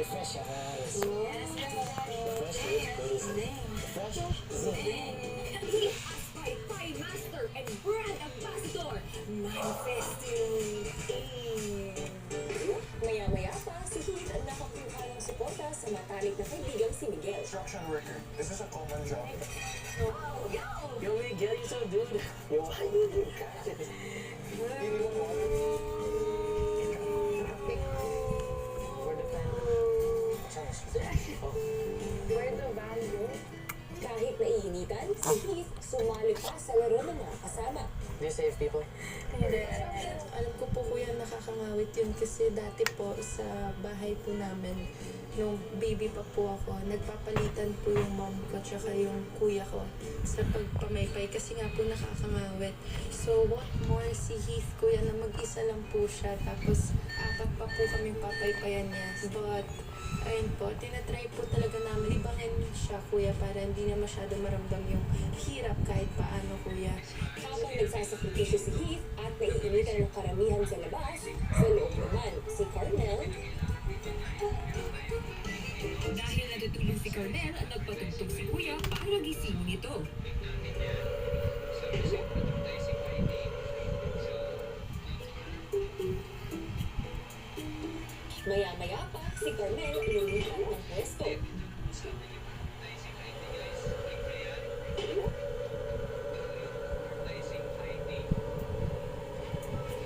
Fresh eyes. Fresh lips, Fresh zing. Pie Master and Brand Ambassador, manifesting in. Maya-maya pa, si Heath ang nakakuha ng suporta sa matalik na kaibigang si Miguel. Construction worker. This is a common job. Wow, yo! Yo, Miguel, you so dude. Yo, why you do that? Hindi mo mo. Where the fan? Where the value? Kahit naiinitan, si Heath sumali pa sa laro ng mga kasama. Do you save people? Hindi. Alam ko po kuya nakakangawit yun kasi dati po sa bahay po namin, nung baby pa po ako, nagpapalitan po yung mom ko tsaka yung kuya ko sa pagpamaypay kasi nga po nakakangawit. So what more si Heath kuya na mag-isa lang po siya tapos apat pa po kaming papaypayan niya. But ayun po, tinatry po talaga namin ibangin siya kuya para hindi na masyado maramdam yung hirap kahit paano kuya. Habang nagsasakripisyo si Heath at naiinitan ng karamihan sa labas, sa loob naman si Carmel. Dahil natutulog si Carmel at nagpatugtog si Kuya para gisingin ito. Maya-maya pa, si Carmel lumipat ng pwesto.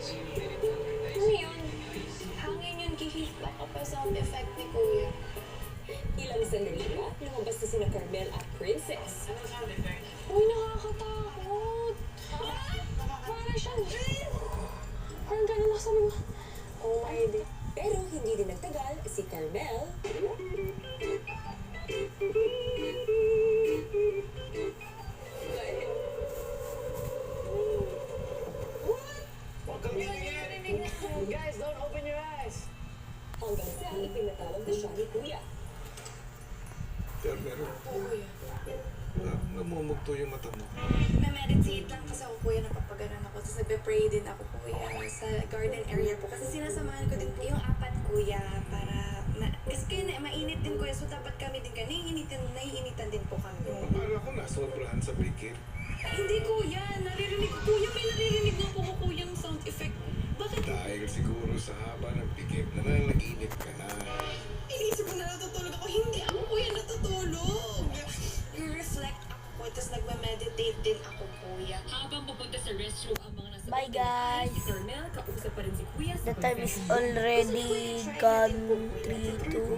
Ano yun? Hangin yun kihit baka pa sound effect ni kuya. Ilang sandali pa, lumabas na sina Carmel at Princess. Uy, nakakatakot! Para siyang dream! Parang ganun ako sabi mo. Oh my day. Pero hindi din nagtagal, si Carmel Huwag kang ingin! Guys, don't open your eyes! hanggang sa ipinatawag na siya ni Kuya. Pero namumugto yung mata mo. Na-meditate lang kasi ako kuya, napapaganan ako. Tapos nagpe-pray din ako kuya sa garden area po. Kasi sinasamahan ko din yung apat kuya para kasi kaya mainit din kuya. So dapat kami din kaya naiinitan din po kami. Akala ko nasobrahan sa pikit. Hindi kuya, naririnig ko kuya. May naririnig na po ko kuya yung sound effect. Bakit? Dahil siguro sa haba ng pikit na nanaginip ka na. Inisip ko na natutulog ako. Hindi ako kuya natutulog. I-reflect ako po. Tapos nagme-meditate din ako kuya. Habang pupunta sa restroom ang mga nasa Bye, guys. si Carmel, kausap pa rin si Kuya sa The time is confession. already gone 3, 2,